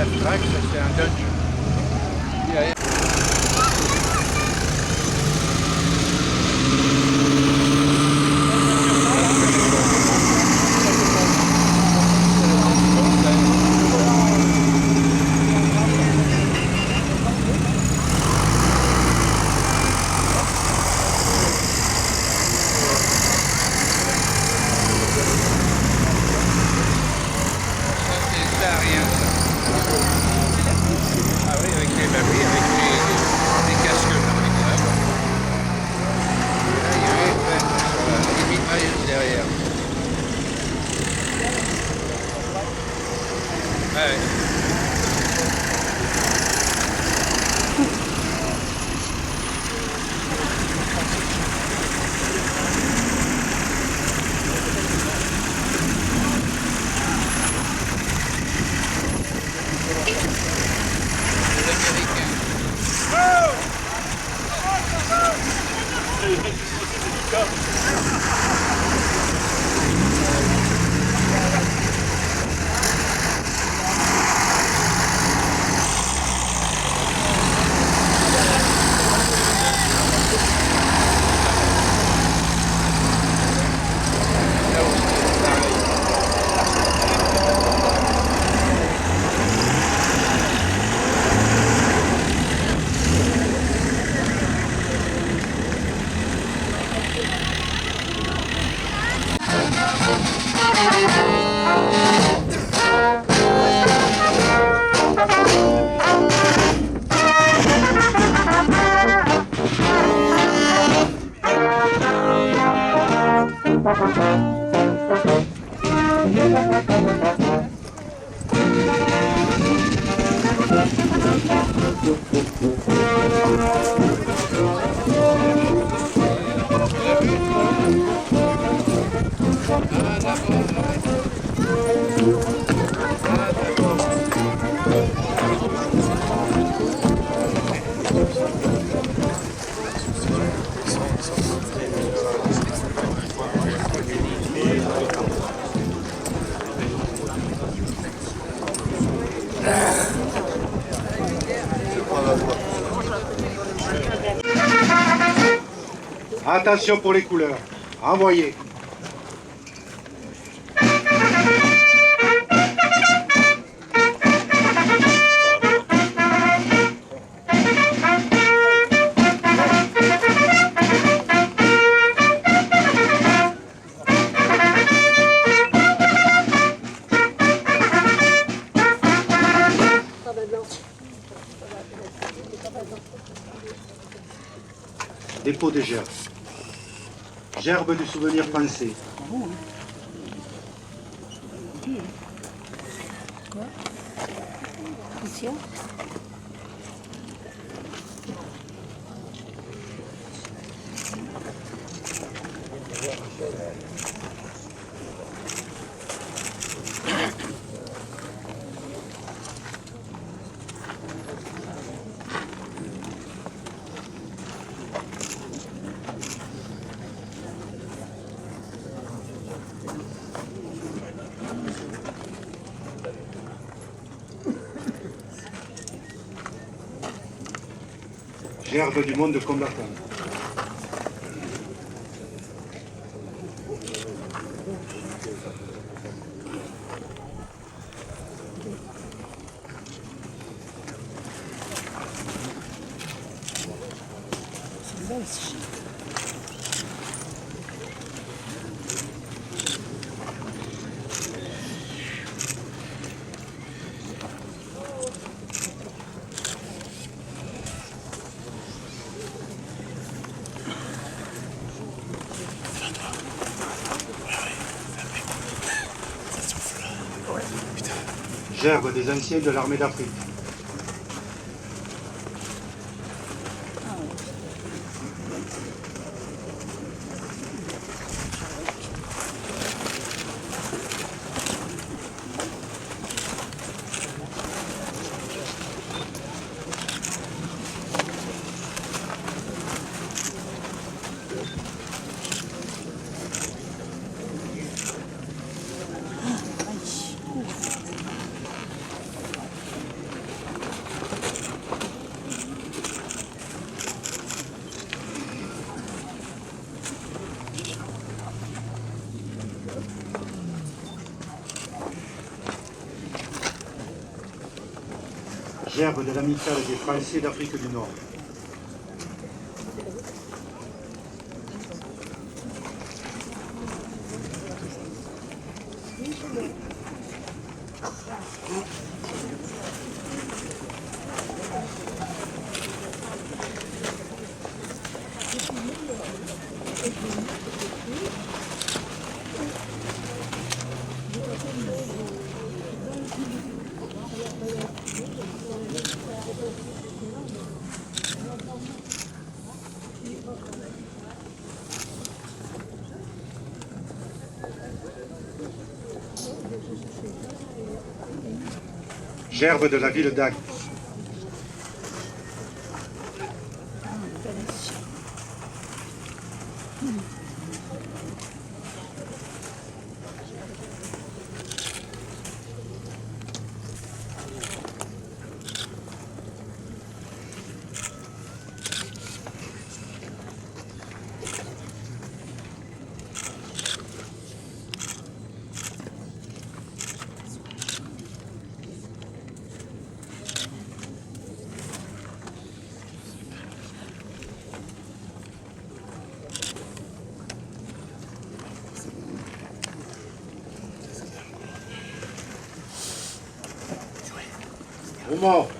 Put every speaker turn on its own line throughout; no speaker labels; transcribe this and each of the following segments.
F-Track, ça c'est un Dodge.
Attention pour les couleurs. Envoyez. Dépôt des gerbes. Gerbe du souvenir pensé.
Quoi? Ici?
Gerbe du monde combattant. Gerbe des anciens de l'armée d'Afrique. Gerbe de l'amicale des Français d'Afrique du Nord. Gerbe de la ville d'Agde. Mort.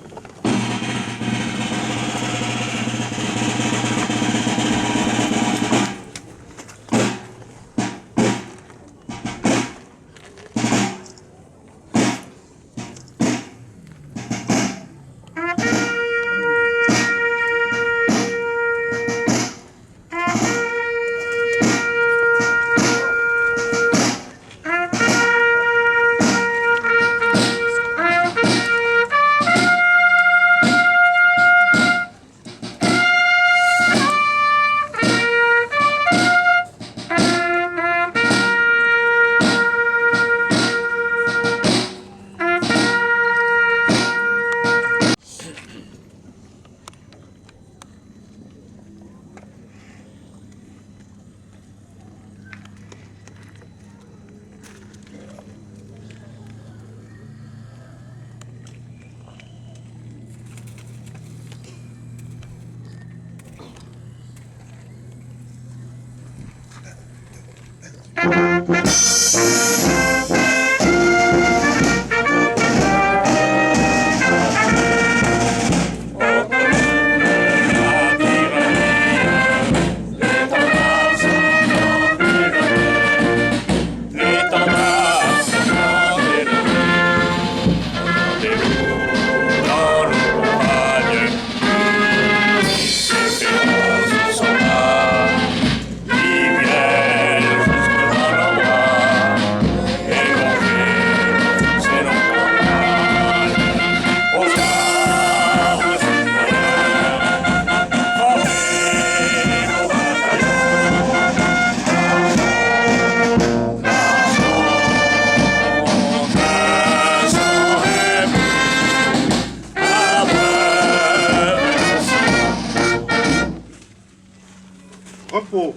Repos.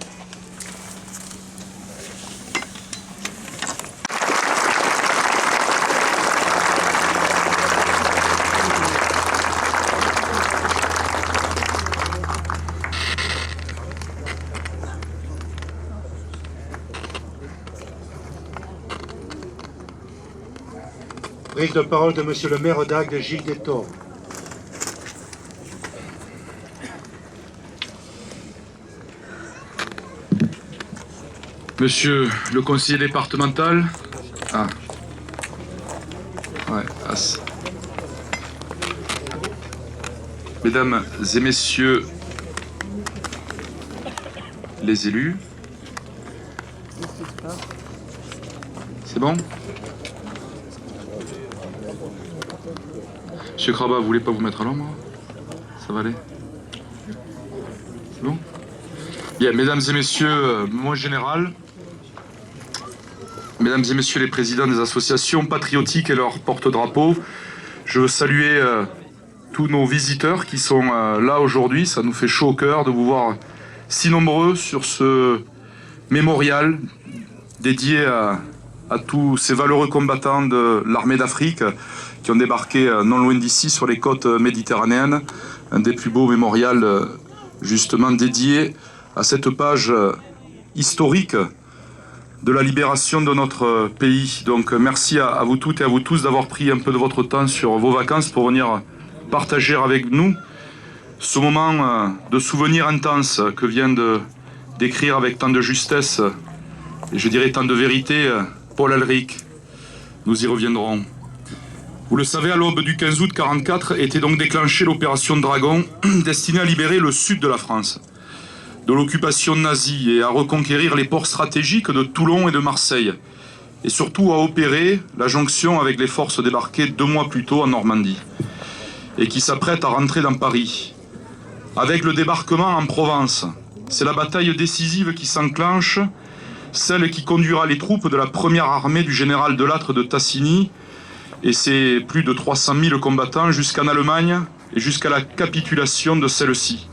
Prise de parole de Monsieur le maire d'Agde, Gilles Detor.
Monsieur le conseiller départemental. Ah. Ouais, as. Mesdames et messieurs les élus. C'est bon? Monsieur Kraba, vous voulez pas vous mettre à l'ombre? Ça va aller? C'est bon? Bien, mesdames et messieurs, mon général, mesdames et messieurs les présidents des associations patriotiques et leurs porte-drapeaux, je veux saluer tous nos visiteurs qui sont là aujourd'hui. Ça nous fait chaud au cœur de vous voir si nombreux sur ce mémorial dédié à tous ces valeureux combattants de l'armée d'Afrique qui ont débarqué non loin d'ici sur les côtes méditerranéennes, un des plus beaux mémorials justement dédié à cette page historique de la libération de notre pays. Donc merci à vous toutes et à vous tous d'avoir pris un peu de votre temps sur vos vacances pour venir partager avec nous ce moment de souvenir intense que vient de décrire avec tant de justesse et je dirais tant de vérité Paul Alric. Nous y reviendrons. Vous le savez, à l'aube du 15 août 1944 était donc déclenchée l'opération Dragon, destinée à libérer le sud de la France de l'occupation nazie et à reconquérir les ports stratégiques de Toulon et de Marseille, et surtout à opérer la jonction avec les forces débarquées 2 mois plus tôt en Normandie, et qui s'apprêtent à rentrer dans Paris. Avec le débarquement en Provence, c'est la bataille décisive qui s'enclenche, celle qui conduira les troupes de la première armée du général Delattre de Tassigny, et ses plus de 300 000 combattants jusqu'en Allemagne et jusqu'à la capitulation de celle-ci.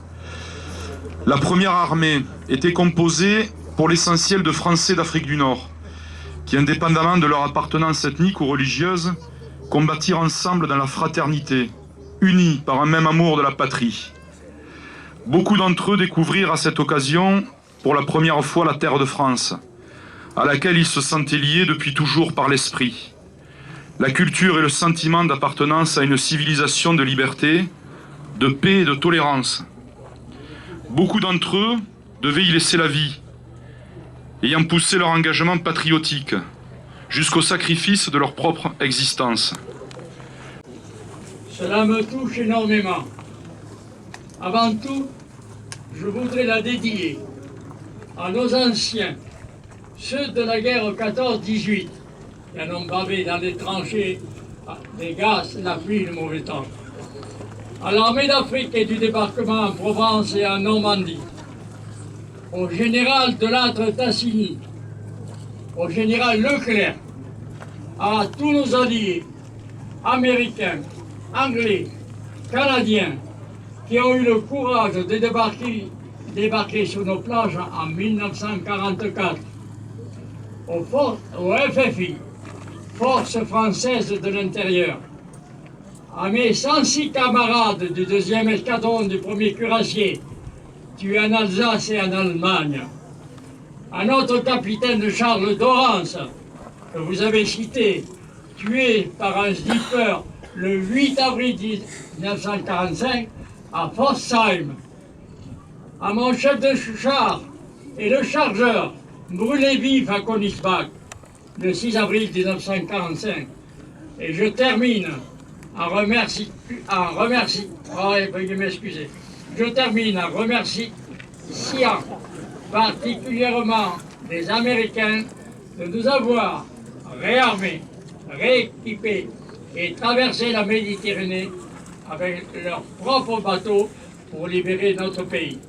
La première armée était composée pour l'essentiel de Français d'Afrique du Nord, qui, indépendamment de leur appartenance ethnique ou religieuse, combattirent ensemble dans la fraternité, unis par un même amour de la patrie. Beaucoup d'entre eux découvrirent à cette occasion, pour la première fois, la terre de France, à laquelle ils se sentaient liés depuis toujours par l'esprit. La culture et le sentiment d'appartenance à une civilisation de liberté, de paix et de tolérance. Beaucoup d'entre eux devaient y laisser la vie, ayant poussé leur engagement patriotique jusqu'au sacrifice de leur propre existence.
Cela me touche énormément. Avant tout, je voudrais la dédier à nos anciens, ceux de la guerre 14-18, qui en ont bavé dans les tranchées des gaz, la pluie et le mauvais temps. À l'armée d'Afrique et du débarquement en Provence et en Normandie, au général Delattre Tassigny, au général Leclerc, à tous nos alliés, américains, anglais, canadiens, qui ont eu le courage de débarquer sur nos plages en 1944, au FFI, Force française de l'intérieur, à mes 106 camarades du 2e escadron du 1er cuirassier, tués en Alsace et en Allemagne, à notre capitaine Charles Dorrance, que vous avez cité, tué par un sniper le 8 avril 1945 à Pforzheim, à mon chef de char et le chargeur, brûlé vif à Königsbach, le 6 avril 1945. Et je termine en remerciant particulièrement les Américains de nous avoir réarmés, rééquipés et traversé la Méditerranée avec leurs propres bateaux pour libérer notre pays.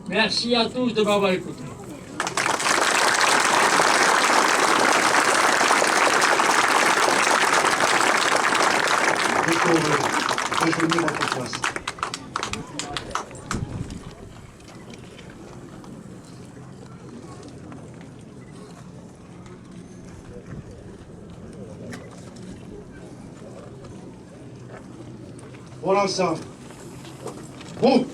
Merci à tous de m'avoir écouté.
Rejoignez votre place. Pour l'ensemble. Groupe.